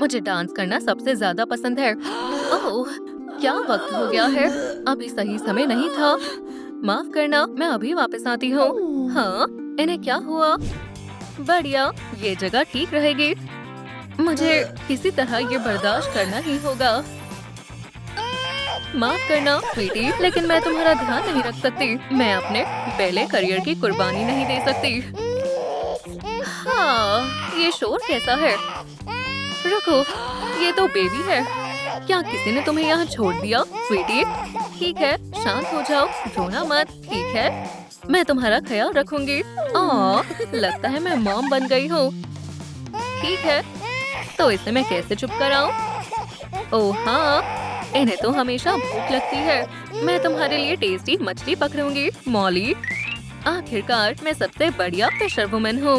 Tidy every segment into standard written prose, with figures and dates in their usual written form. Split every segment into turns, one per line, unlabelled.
मुझे डांस करना सबसे ज्यादा पसंद है। ओह, क्या वक्त हो गया है? अभी सही समय नहीं था। माफ करना, मैं अभी वापस आती हूँ। हाँ, इन्हें क्या हुआ? बढ़िया, ये जगह ठीक रहेगी। मुझे किसी तरह ये बर्दाश्त करना ही होगा। माफ करना स्वीटी, लेकिन मैं तुम्हारा ध्यान नहीं रख सकती। मैं अपने पहले करियर की कुर्बानी नहीं दे सकती। हाँ, ये शोर कैसा है? रुको, ये तो बेबी है। क्या किसी ने तुम्हें यहाँ छोड़ दिया? स्वीटी, ठीक है, शांत हो जाओ, रोना मत, ठीक है? मैं तुम्हारा ख्याल रखूंगी। लगता है मैं मॉम बन गई हूँ। ठीक है, तो इसे मैं कैसे चुप कराऊं? ओह हाँ, इन्हें तो हमेशा भूख लगती है। मैं तुम्हारे लिए टेस्टी मछली पकड़ूंगी, मॉली। आखिरकार मैं सबसे बढ़िया फिशर वुमन हूँ।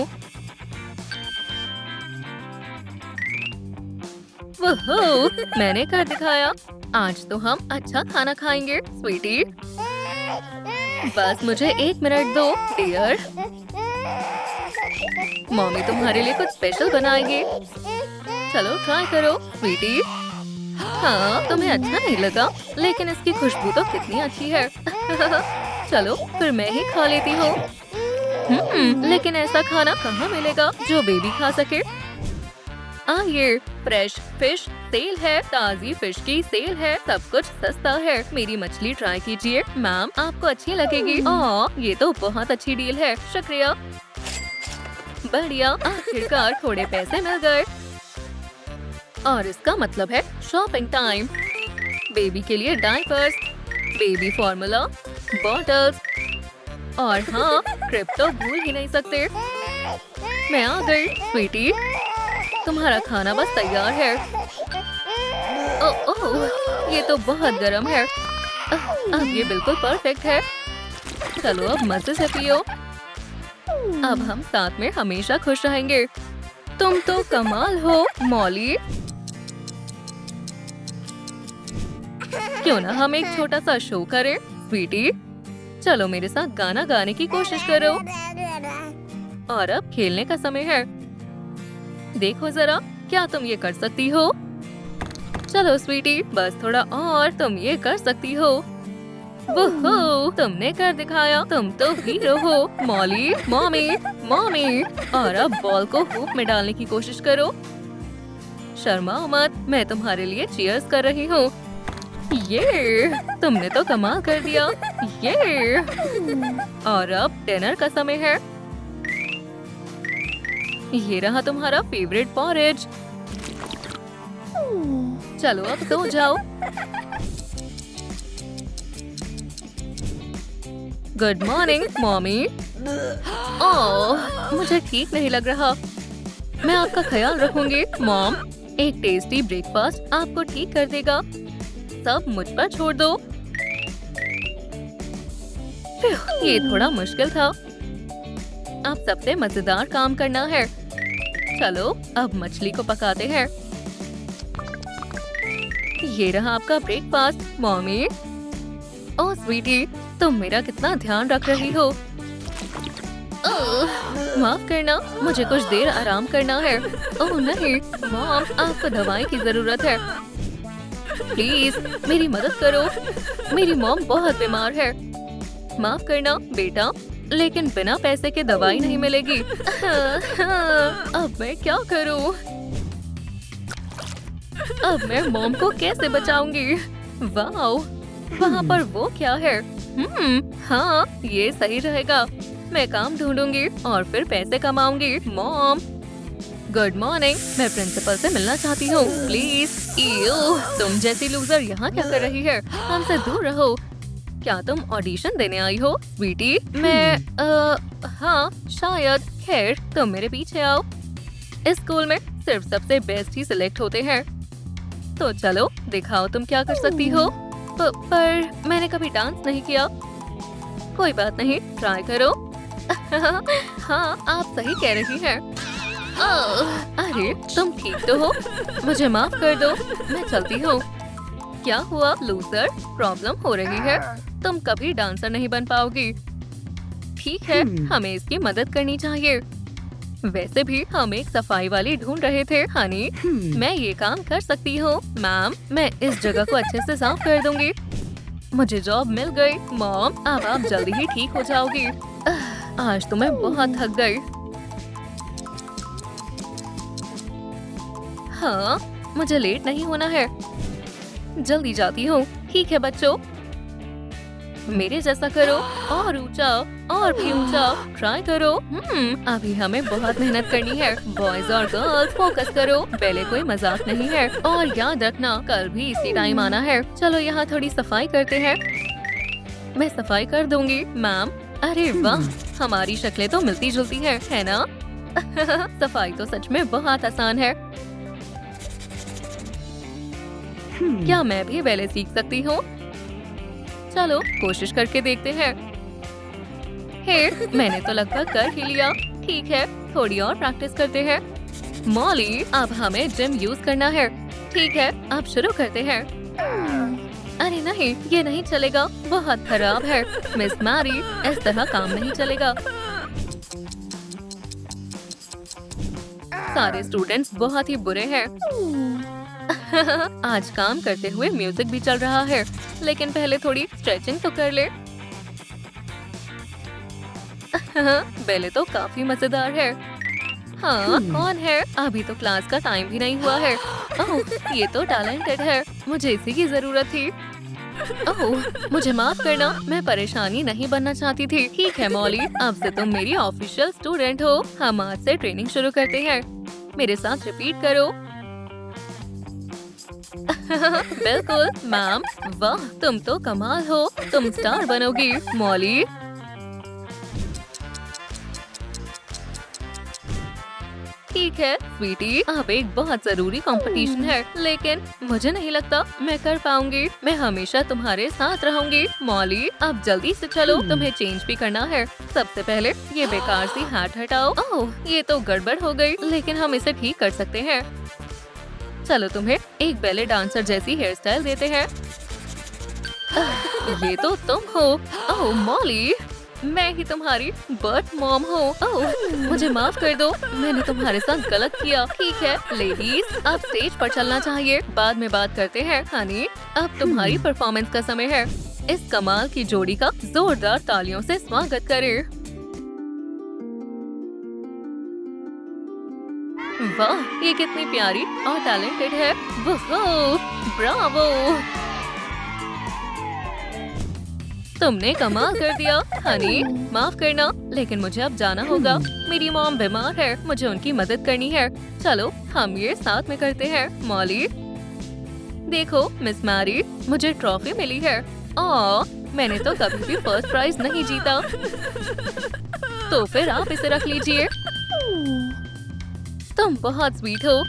वोहो, मैंने कर दिखाया। आज तो हम अच्छा खाना खाएंगे, स्वीटी। बस मुझे 1 मिनट दो, डियर। मम्मी तुम्हारे लिए कुछ स्पेशल बनाएगी। चलो ट्राई करो, स्वीटी। हाँ, तुम्हें अच्छा नहीं लगा, लेकिन इसकी खुशबू तो कितनी अच्छी है। चलो, फिर मैं ही खा लेती हूँ। लेकिन ऐसा खाना कहाँ मिलेगा जो बेबी खा सके? ये फ्रेश फिश सेल है, ताजी फिश की सेल है, सब कुछ सस्ता है। मेरी मछली ट्राई कीजिए, मैम, आपको अच्छी लगेगी। ये तो बहुत अच्छी डील है, शुक्रिया। बढ़िया, आखिरकार थोड़े पैसे मिल गए। और इसका मतलब है शॉपिंग टाइम। बेबी के लिए डायपर्स, बेबी फॉर्मूला, बॉटल्स और हाँ, क्रिप तो भूल ही नहीं सकते। मैं आ गई, स्वीटी। तुम्हारा खाना बस तैयार है। ओह, ये तो बहुत गर्म है। अब ये बिल्कुल परफेक्ट है। चलो अब मजे से पियो। अब हम साथ में हमेशा खुश रहेंगे। तुम तो कमाल हो, मॉली। क्यों ना हम एक छोटा सा शो करें, स्वीटी? चलो मेरे साथ गाना गाने की कोशिश करो। और अब खेलने का समय है। देखो जरा, क्या तुम ये कर सकती हो? चलो स्वीटी, बस थोड़ा और, तुम ये कर सकती हो। वोहो, तुमने कर दिखाया। तुम तो हीरो हो, मॉली। Mommy, mommy. और अब बॉल को हुप में डालने की कोशिश करो। शर्माओ मत, मैं तुम्हारे लिए चीयर्स कर रही हूँ। ये तुमने तो कमाल कर दिया। ये और अब डिनर का समय है। ये रहा तुम्हारा फेवरेट पॉरेज। चलो अब सो जाओ। Good morning, mommy. ओह, मुझे ठीक नहीं लग रहा। मैं आपका ख्याल रखूंगी, मॉम। एक टेस्टी ब्रेकफास्ट आपको ठीक कर देगा। सब मुझ पर छोड़ दो। ये थोड़ा मुश्किल था। अब सबसे मजेदार काम करना है। चलो अब मछली को पकाते हैं। ये रहा आपका ब्रेकफास्ट, मॉमी। ओह स्वीटी, तुम मेरा कितना ध्यान रख रही हो। माफ करना, मुझे कुछ देर आराम करना है। ओह नहीं, मॉम, आपको दवाई की जरूरत है। प्लीज मेरी मदद करो। मेरी मॉम बहुत बीमार है। माफ करना बेटा, लेकिन बिना पैसे के दवाई नहीं मिलेगी। अब मैं क्या करूं? अब मैं मॉम को कैसे बचाऊंगी? वाओ, वहाँ पर वो क्या है? हाँ, ये सही रहेगा। मैं काम ढूंढूंगी और फिर पैसे कमाऊंगी। Mom, good morning. मैं प्रिंसिपल से मिलना चाहती हूँ, प्लीज। तुम जैसी लूजर यहाँ क्या कर रही है? हमसे दूर रहो। क्या तुम ऑडिशन देने आई हो, स्वीटी? हाँ, शायद। खैर, तुम मेरे पीछे आओ। इस स्कूल में सिर्फ सबसे बेस्ट ही सिलेक्ट होते हैं। तो चलो दिखाओ तुम क्या कर सकती हो। पर मैंने कभी डांस नहीं किया। कोई बात नहीं, ट्राई करो। हाँ, आप सही कह रही हैं। अरे, तुम ठीक तो हो? मुझे माफ कर दो, मैं चलती हूँ। क्या हुआ लूजर? प्रॉब्लम हो रही है? तुम कभी डांसर नहीं बन पाओगी। ठीक है, हमें इसकी मदद करनी चाहिए। वैसे भी हम एक सफाई वाली ढूंढ रहे थे हनी। मैं ये काम कर सकती हूँ मैम। मैं इस जगह को अच्छे से साफ कर दूंगी। मुझे जॉब मिल गई मॉम। अब आप जल्दी ही ठीक हो जाओगी। आज तो मैं बहुत थक गई। हाँ, मुझे लेट नहीं होना है। जल्दी जाती हूँ। ठीक है बच्चों, मेरे जैसा करो और ऊंचा और भी ऊंचा ट्राई करो। अभी हमें बहुत मेहनत करनी है। बॉयज और गर्ल्स फोकस करो। पहले कोई मजाक नहीं है। और याद रखना कल भी इसी टाइम आना है। चलो यहाँ थोड़ी सफाई करते हैं। मैं सफाई कर दूंगी मैम। अरे वाह, हमारी शक्लें तो मिलती जुलती है ना? सफाई तो सच में बहुत आसान है। क्या मैं भी बैले सीख सकती हूँ? चलो कोशिश करके देखते हैं। हे, मैंने तो लगभग कर ही लिया। ठीक है, थोड़ी और प्रैक्टिस करते हैं। मॉली, अब हमें जिम यूज करना है। ठीक है, अब शुरू करते हैं। अरे नहीं, ये नहीं चलेगा। बहुत खराब है मिस मैरी। इस तरह काम नहीं चलेगा। सारे स्टूडेंट्स बहुत ही बुरे हैं। आज काम करते हुए म्यूजिक भी चल रहा है, लेकिन पहले थोड़ी स्ट्रेचिंग तो कर ले। बैले तो काफी मजेदार है। हाँ, कौन है? अभी तो क्लास का टाइम भी नहीं हुआ है। ओह, ये तो टैलेंटेड है। मुझे इसी की जरूरत थी। ओह, मुझे माफ करना, मैं परेशानी नहीं बनना चाहती थी। ठीक है मॉली, अब से तुम मेरी ऑफिशियल स्टूडेंट हो। हम आज से ट्रेनिंग शुरू करते हैं। मेरे साथ रिपीट करो। बिल्कुल मैम। वाह, तुम तो कमाल हो। तुम स्टार बनोगी मॉली। ठीक है स्वीटी, अब एक बहुत जरूरी कंपटीशन है, लेकिन मुझे नहीं लगता मैं कर पाऊंगी। मैं हमेशा तुम्हारे साथ रहूंगी मॉली। अब जल्दी से चलो, तुम्हें चेंज भी करना है। सबसे पहले ये बेकार सी हैट हटाओ। ओह, ये तो गड़बड़ हो गई, लेकिन हम इसे ठीक कर सकते हैं। चलो तुम्हें एक बैले डांसर जैसी हेयर स्टाइल देते हैं। ये तो तुम हो। ओह मॉली, मैं ही तुम्हारी बर्थ मॉम हूँ। ओह, मुझे माफ कर दो, मैंने तुम्हारे साथ गलत किया। ठीक है लेडीज, अब स्टेज पर चलना चाहिए। बाद में बात करते हैं हनी। अब तुम्हारी परफॉर्मेंस का समय है। इस कमाल की जोड़ी का जोरदार तालियों से स्वागत करें। वाह, ये कितनी प्यारी और टैलेंटेड है। ब्रावो, तुमने कमाल कर दिया हनी। माफ करना, लेकिन मुझे अब जाना होगा। मेरी मॉम बीमार है, मुझे उनकी मदद करनी है। चलो हम ये साथ में करते हैं। मॉली, देखो मिस मैरी, मुझे ट्रॉफी मिली है। मैंने तो कभी भी फर्स्ट प्राइज नहीं जीता। तो फिर आप इसे रख लीजिए। तुम बहुत स्वीट हो।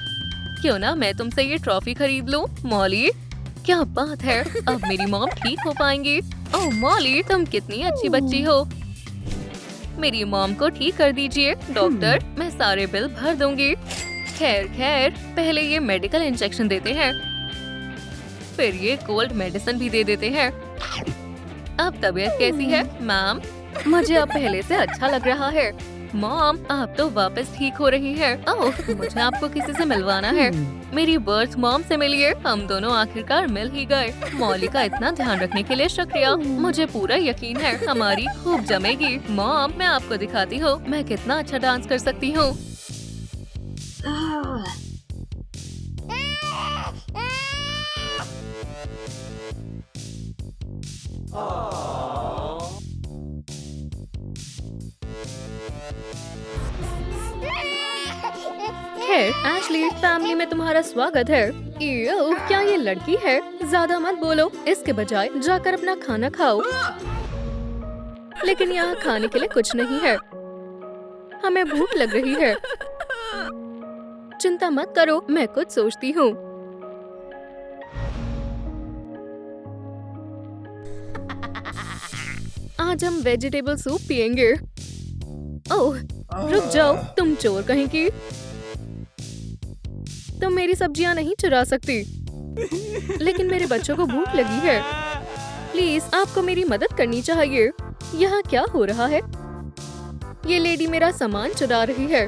क्यों ना मैं तुमसे ये ट्रॉफी खरीद लूं मॉली। क्या बात है, अब मेरी मॉम ठीक हो पाएंगी। ओह मॉली, तुम कितनी अच्छी बच्ची हो। मेरी मॉम को ठीक कर दीजिए डॉक्टर, मैं सारे बिल भर दूंगी। खैर, पहले ये मेडिकल इंजेक्शन देते हैं, फिर ये कोल्ड मेडिसिन भी दे देते हैं। अब तबीयत कैसी है मैम? मुझे अब पहले से अच्छा लग रहा है। मॉम, आप तो वापस ठीक हो रही है। ओह, मुझे आपको किसी से मिलवाना है। मेरी बर्थ मॉम से मिलिए। हम दोनों आखिरकार मिल ही गए। मॉली का इतना ध्यान रखने के लिए शुक्रिया। मुझे पूरा यकीन है हमारी खूब जमेगी। मॉम, मैं आपको दिखाती हूँ मैं कितना अच्छा डांस कर सकती हूँ। एशली, फैमिली में तुम्हारा स्वागत है। क्या ये लड़की है? ज्यादा मत बोलो, इसके बजाय जाकर अपना खाना खाओ। लेकिन यहाँ खाने के लिए कुछ नहीं है। हमें भूख लग रही है। चिंता मत करो, मैं कुछ सोचती हूँ। आज हम वेजिटेबल सूप पियेंगे। ओह, रुक जाओ, तुम चोर कहीं की। तुम मेरी सब्जियां नहीं चुरा सकती। लेकिन मेरे बच्चों को भूख लगी है। प्लीज, आपको मेरी मदद करनी चाहिए। यहाँ क्या हो रहा है? ये लेडी मेरा सामान चुरा रही है।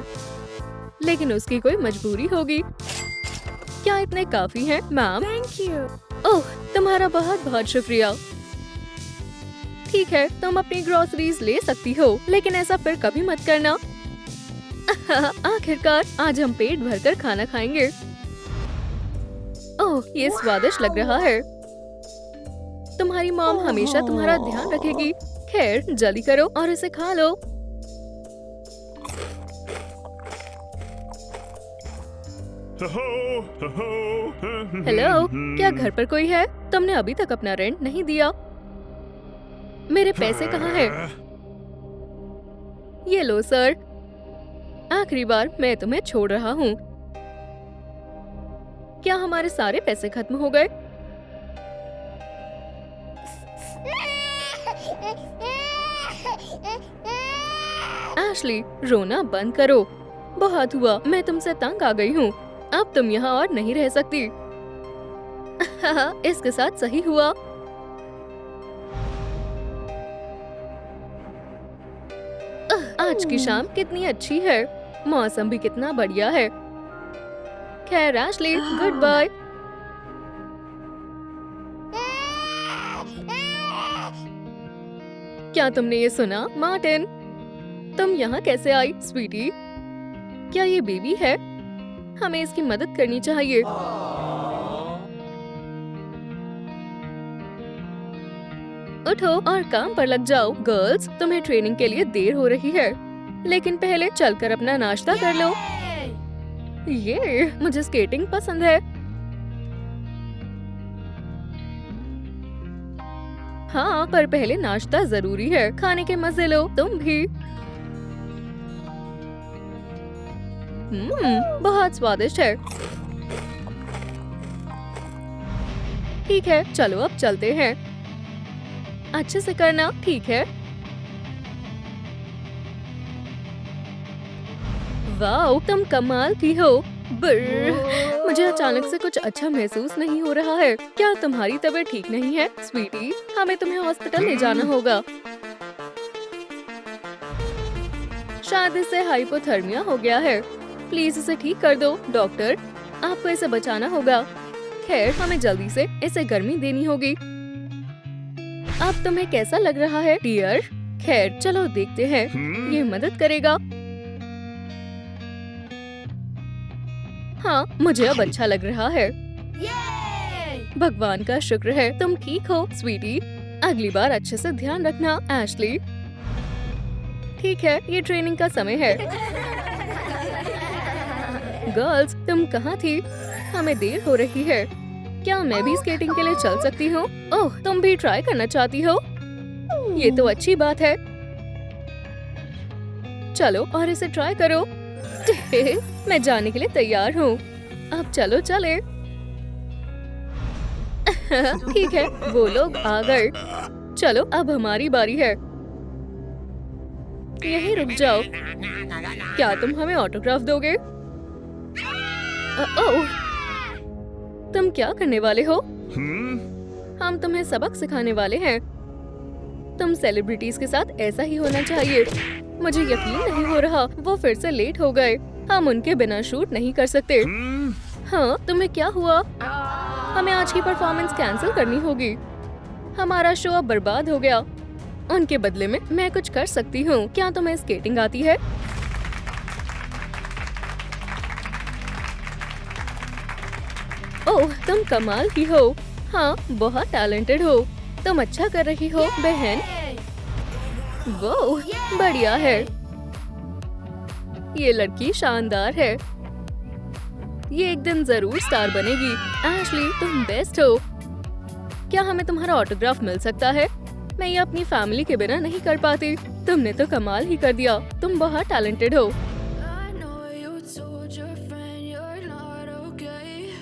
लेकिन उसकी कोई मजबूरी होगी। क्या इतने काफी हैं, मैम?
Thank you.
ओह, तुम्हारा बहुत बहुत शुक्रिया। ठीक है, तुम अपनी ग्रोसरीज ले सकती हो, लेकिन ऐसा फिर कभी मत करना। आखिरकार आज हम पेट भरकर खाना खाएंगे। ओह, ये स्वादिष्ट लग रहा है। तुम्हारी मॉम हमेशा तुम्हारा ध्यान रखेगी। खैर, जल्दी करो और इसे खा लो। हेलो, क्या घर पर कोई है? तुमने अभी तक अपना रेंट नहीं दिया। मेरे पैसे कहाँ हैं? ये लो सर, आखिरी बार मैं तुम्हें छोड़ रहा हूँ। क्या हमारे सारे पैसे खत्म हो गए? एशली, रोना बंद करो। बहुत हुआ, मैं तुमसे तंग आ गई हूँ। अब तुम यहाँ और नहीं रह सकती। इसके साथ सही हुआ। आज की शाम कितनी अच्छी है, मौसम भी कितना बढ़िया है। खैर एशली, गुड बाय। क्या तुमने ये सुना, मार्टिन? तुम यहाँ कैसे आई, स्वीटी? क्या ये बेबी है? हमें इसकी मदद करनी चाहिए। उठो और काम पर लग जाओ। गर्ल्स, तुम्हें ट्रेनिंग के लिए देर हो रही है, लेकिन पहले चलकर अपना नाश्ता कर लो। ये मुझे स्केटिंग पसंद है। हाँ, पर पहले नाश्ता जरूरी है। खाने के मजे लो तुम भी। बहुत स्वादिष्ट है। ठीक है, चलो अब चलते हैं। अच्छे से करना, ठीक है? वाओ, तुम कमाल की हो। ब्र, मुझे अचानक से कुछ अच्छा महसूस नहीं हो रहा है। क्या तुम्हारी तबीयत ठीक नहीं है, स्वीटी? हमें तुम्हें हॉस्पिटल ले जाना होगा। शायद इसे हाइपोथर्मिया हो गया है। प्लीज इसे ठीक कर दो, डॉक्टर। आपको इसे बचाना होगा। खैर, हमें जल्दी से इसे गर्मी देनी होगी। अब तुम्हें कैसा लग रहा है, डियर? खैर, चलो देखते हैं। ये मदद करेगा। हाँ, मुझे अब अच्छा लग रहा है। भगवान का शुक्र है तुम ठीक हो, स्वीटी। अगली बार अच्छे से ध्यान रखना, एशली। ठीक है, ये ट्रेनिंग का समय है। गर्ल्स, तुम कहाँ थी? हमें देर हो रही है। क्या मैं भी स्केटिंग के लिए चल सकती हूँ? ओह, तुम भी ट्राई करना चाहती हो? ये तो अच्छी बात है। चलो और इसे ट्राई करो। मैं जाने के लिए तैयार हूँ। अब चलो चले। ठीक है, वो लोग आ गए। चलो अब हमारी बारी है। यहीं रुक जाओ। क्या तुम हमें ऑटोग्राफ दोगे? ओह, तुम क्या करने वाले हो? हम तुम्हें सबक सिखाने वाले हैं। तुम सेलिब्रिटीज के साथ ऐसा ही होना चाहिए। मुझे यकीन नहीं हो रहा, वो फिर से लेट हो गए। हम उनके बिना शूट नहीं कर सकते। हाँ, तुम्हें क्या हुआ? हमें आज की परफॉर्मेंस कैंसिल करनी होगी। हमारा शो अब बर्बाद हो गया। उनके बदले में मैं कुछ कर सकती हूँ। क्या तुम्हें स्केटिंग आती है? ओह, तुम कमाल की हो। हाँ, बहुत टैलेंटेड हो। तुम अच्छा कर रही हो, बहन। वो बढ़िया है। ये लड़की शानदार है। ये एक दिन जरूर स्टार बनेगी। एशली, तुम बेस्ट हो। क्या हमें तुम्हारा ऑटोग्राफ मिल सकता है? मैं ये अपनी फैमिली के बिना नहीं कर पाती। तुमने तो कमाल ही कर दिया। तुम बहुत टैलेंटेड हो।
I know you told your friend you're not okay.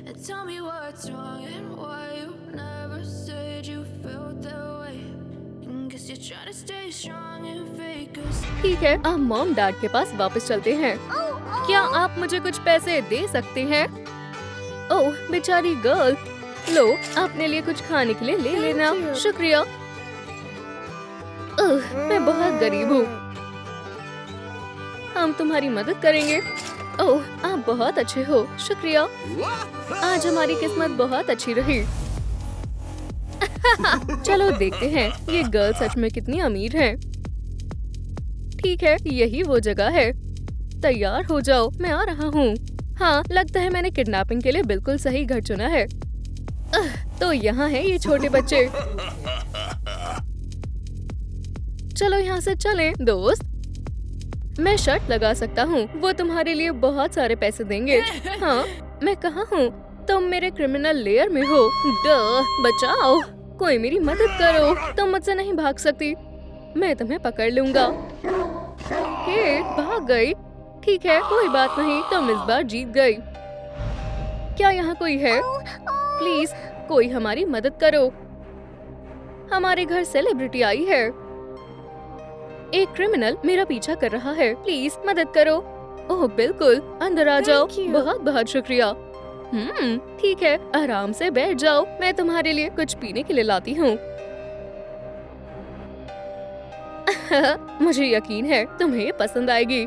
And tell me what's wrong and why you never said you felt that way. And guess you're trying to stay strong and fake us.
ठीक है, अब mom dad के पास वापस चलते हैं। क्या आप मुझे कुछ पैसे दे सकते हैं? ओह, बेचारी गर्ल। लो, अपने लिए कुछ खाने के लिए ले लेना। शुक्रिया। मैं बहुत गरीब हूँ। हम तुम्हारी मदद करेंगे। ओह, आप बहुत अच्छे हो, शुक्रिया। आज हमारी किस्मत बहुत अच्छी रही। चलो देखते हैं ये गर्ल सच में कितनी अमीर है। ठीक है, यही वो जगह है। तैयार हो जाओ, मैं आ रहा हूँ। हाँ, लगता है मैंने किडनैपिंग के लिए बिल्कुल सही घर चुना है। तो यहाँ है ये छोटे बच्चे। चलो यहाँ से चलें, दोस्त। मैं शर्त लगा सकता हूँ, वो तुम्हारे लिए बहुत सारे पैसे देंगे। हाँ, मैं कहाँ हूँ? तुम मेरे क्रिमिनल लेयर में हो। बचाओ, कोई मेरी मदद करो। तुम मुझसे नहीं भाग सकती, मैं तुम्हें पकड़ लूंगा। हे, भाग गई। ठीक है, कोई बात नहीं, तुम इस बार जीत गई। क्या यहाँ कोई है? प्लीज कोई हमारी मदद करो। हमारे घर सेलिब्रिटी आई है। एक क्रिमिनल मेरा पीछा कर रहा है, प्लीज मदद करो। ओह बिल्कुल, अंदर आ जाओ। बहुत बहुत शुक्रिया। ठीक है, आराम से बैठ जाओ, मैं तुम्हारे लिए कुछ पीने के लिए लाती हूँ। मुझे यकीन है तुम्हें ये पसंद आएगी।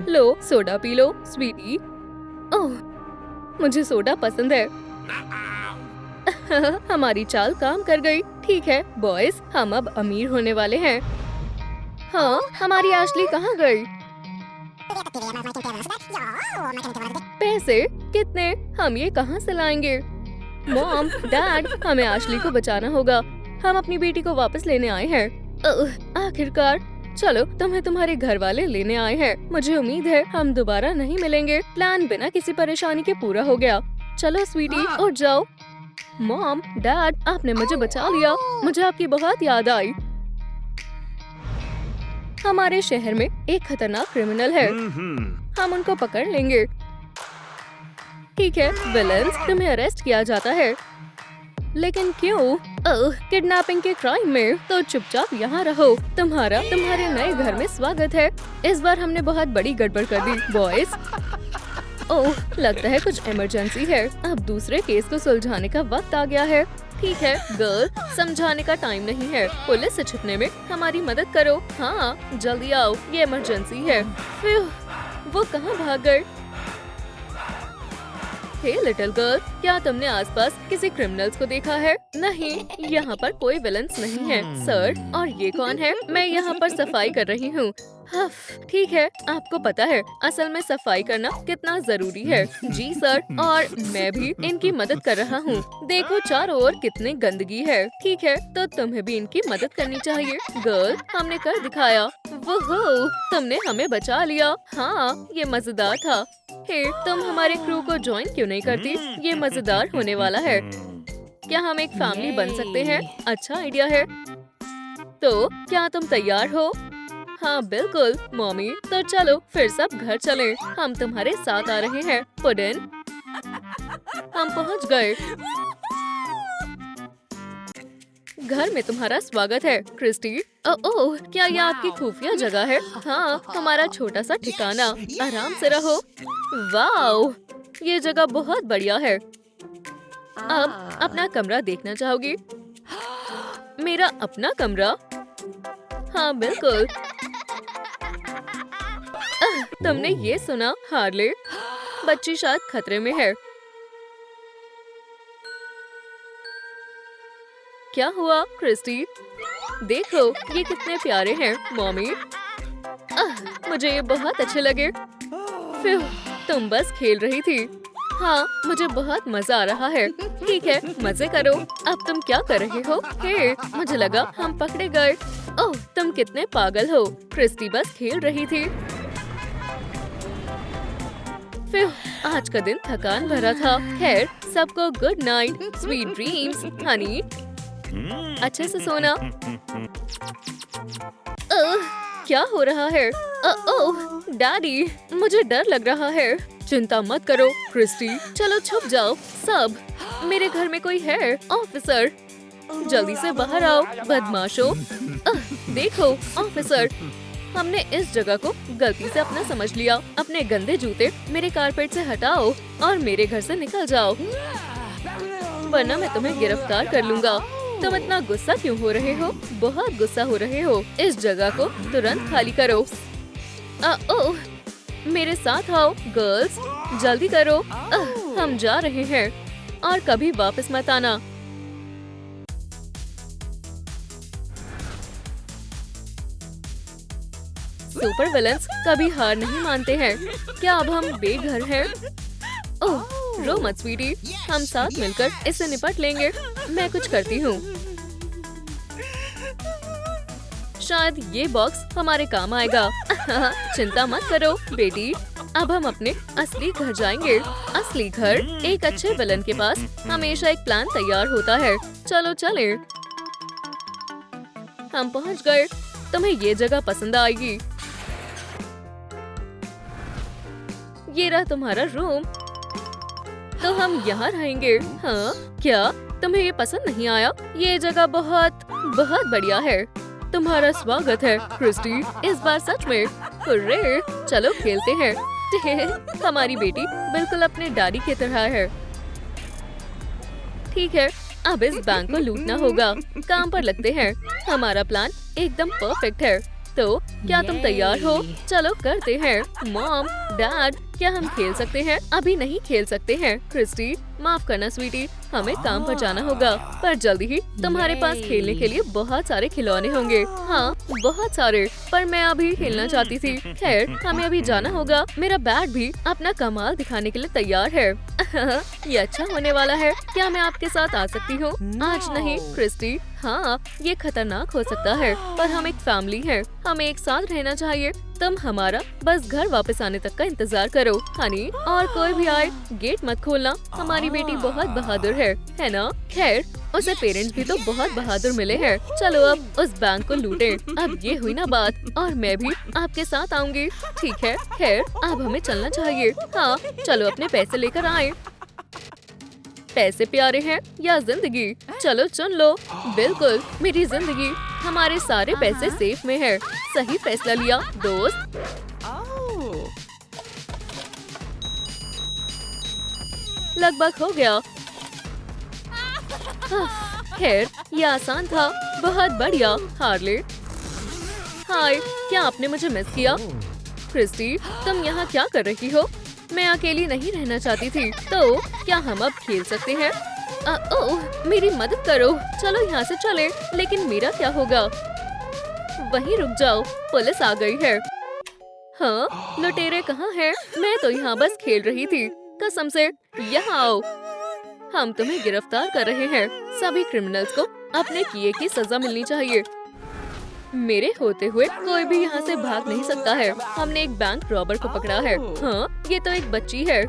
लो, सोडा पी लो, स्वीटी। ओह, मुझे सोडा पसंद है। हमारी चाल काम कर गई। ठीक है बॉयज, हम अब अमीर होने वाले हैं। हाँ, हमारी एशली कहाँ गई? पैसे कितने? हम ये कहाँ से लाएंगे? मॉम, डैड, हमें एशली को बचाना होगा। हम अपनी बेटी को वापस लेने आए हैं। आखिरकार। चलो, तुम्हें तुम्हारे घर वाले लेने आए हैं। मुझे उम्मीद है हम दोबारा नहीं मिलेंगे। प्लान बिना किसी परेशानी के पूरा हो गया। चलो स्वीटी, उठ जाओ। मॉम, डैड, आपने मुझे बचा लिया। मुझे आपकी बहुत याद आई। हमारे शहर में एक खतरनाक क्रिमिनल है, हम उनको पकड़ लेंगे। ठीक है विलेंस, तुम्हें अरेस्ट किया जाता है। लेकिन क्यों? किडनैपिंग के क्राइम में। तो चुपचाप यहाँ रहो। तुम्हारे नए घर में स्वागत है। इस बार हमने बहुत बड़ी गड़बड़ कर दी बॉयज। ओह, लगता है कुछ इमरजेंसी है। अब दूसरे केस को सुलझाने का वक्त आ गया है। ठीक है गर्ल, समझाने का टाइम नहीं है। पुलिस से छुपने में हमारी मदद करो। हाँ, जल्दी आओ, ये इमरजेंसी है। वो कहाँ भाग गए? हे लिटिल गर्ल, क्या तुमने आसपास किसी क्रिमिनल्स को देखा है? नहीं, यहाँ पर कोई विलेंस नहीं है सर। और ये कौन है? मैं यहाँ पर सफाई कर रही हूँ। ठीक है, आपको पता है असल में सफाई करना कितना जरूरी है। जी सर, और मैं भी इनकी मदद कर रहा हूँ। देखो चारों ओर कितनी गंदगी है। ठीक है, तो तुम्हें भी इनकी मदद करनी चाहिए। गर्ल, हमने कर दिखाया। वो तुमने हमें बचा लिया। हाँ, ये मजेदार था। हे, तुम हमारे क्रू को ज्वाइन क्यों नहीं करती? ये मजेदार होने वाला है। क्या हम एक फैमिली बन सकते हैं? अच्छा आइडिया है। तो क्या तुम तैयार हो? हाँ बिल्कुल मॉमी, तो चलो फिर सब घर चलें। हम तुम्हारे साथ आ रहे हैं। पुडिन, हम पहुँच गए। घर में तुम्हारा स्वागत है क्रिस्टी। ओह, क्या ये आपकी खुफिया जगह है? हाँ, हमारा छोटा सा ठिकाना। आराम से रहो। वाओ, ये जगह बहुत बढ़िया है। अब अपना कमरा देखना चाहोगी? मेरा अपना कमरा? हाँ बिल्कुल। तुमने ये सुना हार्ले? बच्ची शायद खतरे में है। क्या हुआ क्रिस्टी? देखो ये कितने प्यारे हैं मॉमी। मुझे ये बहुत अच्छे लगे। फिर तुम बस खेल रही थी। हाँ, मुझे बहुत मजा आ रहा है। ठीक है, मजे करो। अब तुम क्या कर रहे हो? हे, मुझे लगा हम पकड़े गए। ओह, तुम कितने पागल हो। क्रिस्टी बस खेल रही थी। फिर आज का दिन थकान भरा था। खैर, सबको good night, sweet dreams Honey. अच्छे से सोना। क्या हो रहा है? ओह डैडी, मुझे डर लग रहा है। चिंता मत करो क्रिस्टी, चलो छुप जाओ सब। मेरे घर में कोई है। ऑफिसर, जल्दी से बाहर आओ बदमाशों। देखो ऑफिसर, हमने इस जगह को गलती से अपना समझ लिया। अपने गंदे जूते मेरे कारपेट से हटाओ और मेरे घर से निकल जाओ, वरना मैं तुम्हें गिरफ्तार कर लूंगा। तुम इतना गुस्सा क्यों हो रहे हो? बहुत गुस्सा हो रहे हो। इस जगह को तुरंत खाली करो। ओह, मेरे साथ आओ गर्ल्स, जल्दी करो। हम जा रहे हैं और कभी वापस मत आना। सुपर विलन्स कभी हार नहीं मानते हैं। क्या अब हम बेघर हैं? ओह, रो मत स्वीटी, हम साथ मिलकर इससे निपट लेंगे। मैं कुछ करती हूँ। शायद ये बॉक्स हमारे काम आएगा। चिंता मत करो बेटी, अब हम अपने असली घर जाएंगे। असली घर, एक अच्छे विलन के पास हमेशा एक प्लान तैयार होता है। चलो चले। हम पहुंच गए। तुम्हें ये जगह पसंद आएगी। ये रहा तुम्हारा रूम। तो हम यहाँ रहेंगे। हाँ, क्या तुम्हें ये पसंद नहीं आया? ये जगह बहुत बहुत बढ़िया है। तुम्हारा स्वागत है क्रिस्टी, इस बार सच में। हुर्रे, चलो खेलते हैं। हमारी बेटी बिल्कुल अपने डैडी की तरह है। ठीक है, अब इस बैंक को लूटना होगा। काम पर लगते हैं। हमारा प्लान एकदम परफेक्ट है। तो क्या तुम तैयार हो? चलो करते हैं। मॉम, डैड, क्या हम खेल सकते हैं? अभी नहीं खेल सकते हैं। क्रिस्टी, माफ करना स्वीटी, हमें काम पर जाना होगा। पर जल्दी ही तुम्हारे पास खेलने के लिए बहुत सारे खिलौने होंगे। हाँ, बहुत सारे, पर मैं अभी खेलना चाहती थी। खैर, हमें अभी जाना होगा। मेरा बैट भी अपना कमाल दिखाने के लिए तैयार है। ये अच्छा होने वाला है। क्या मैं आपके साथ आ सकती हूँ? आज नहीं क्रिस्टी। हाँ, ये खतरनाक हो सकता है, पर हम एक फैमिली हैं। हमें एक साथ रहना चाहिए। तुम हमारा बस घर वापस आने तक का इंतजार करो हनी, और कोई भी आए गेट मत खोलना। हमारी बेटी बहुत बहादुर है ना? खैर, उसे पेरेंट्स भी तो बहुत बहादुर मिले हैं। चलो अब उस बैंक को लूटें। अब ये हुई ना बात, और मैं भी आपके साथ आऊंगी। ठीक है, खैर अब हमें चलना चाहिए। हाँ, चलो अपने पैसे लेकर आए। पैसे प्यारे हैं या जिंदगी? चलो चुन लो। बिल्कुल, मेरी जिंदगी। हमारे सारे पैसे सेफ में है। सही फैसला लिया दोस्त। लगभग हो गया। खैर, ये आसान था। बहुत बढ़िया हार्ले। हाय, क्या आपने मुझे मिस किया? क्रिस्टी, तुम यहाँ क्या कर रही हो? मैं अकेली नहीं रहना चाहती थी। तो क्या हम अब खेल सकते हैं? ओह, मेरी मदद करो। चलो यहाँ से चले। लेकिन मेरा क्या होगा? वहीं रुक जाओ, पुलिस आ गई है। हाँ, लुटेरे कहाँ हैं? मैं तो यहाँ बस खेल रही थी। कसम से, यहाँ आओ। हम तुम्हें गिरफ्तार कर रहे हैं। सभी क्रिमिनल्स को अपने किए की सजा मिलनी चाहिए। मेरे होते हुए कोई भी यहाँ से भाग नहीं सकता है। हमने एक बैंक रॉबर को पकड़ा है। हाँ, ये तो एक बच्ची है।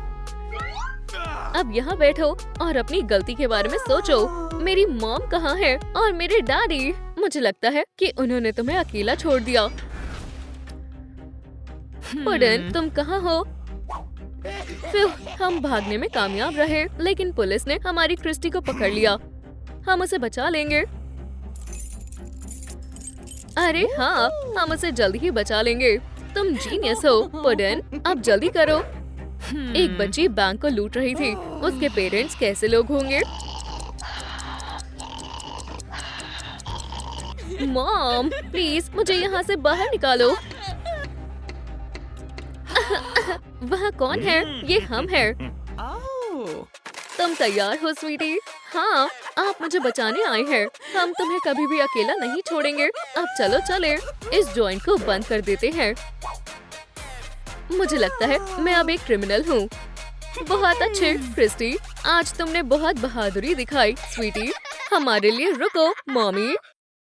अब यहाँ बैठो और अपनी गलती के बारे में सोचो। मेरी मॉम कहाँ है और मेरे डैडी? मुझे लगता है कि उन्होंने तुम्हें अकेला छोड़ दिया। पुडन, तुम कहाँ हो? हम भागने में कामयाब रहे, लेकिन पुलिस ने हमारी क्रिस्टी को पकड़ लिया। हम उसे बचा लेंगे। अरे हाँ, हम उसे जल्दी ही बचा लेंगे। तुम जीनियस हो पुडन, अब जल्दी करो। एक बच्ची बैंक को लूट रही थी। उसके पेरेंट्स कैसे लोग होंगे? मॉम, प्लीज मुझे यहाँ से बाहर निकालो। वहाँ कौन है? ये हम हैं। तुम तैयार हो स्वीटी? हाँ, आप मुझे बचाने आए हैं। हम तुम्हें कभी भी अकेला नहीं छोड़ेंगे। अब चलो चले, इस जॉइंट को बंद कर देते हैं। मुझे लगता है मैं अब एक क्रिमिनल हूँ। बहुत अच्छे क्रिस्टी, आज तुमने बहुत बहादुरी दिखाई। स्वीटी, हमारे लिए रुको। मॉमी,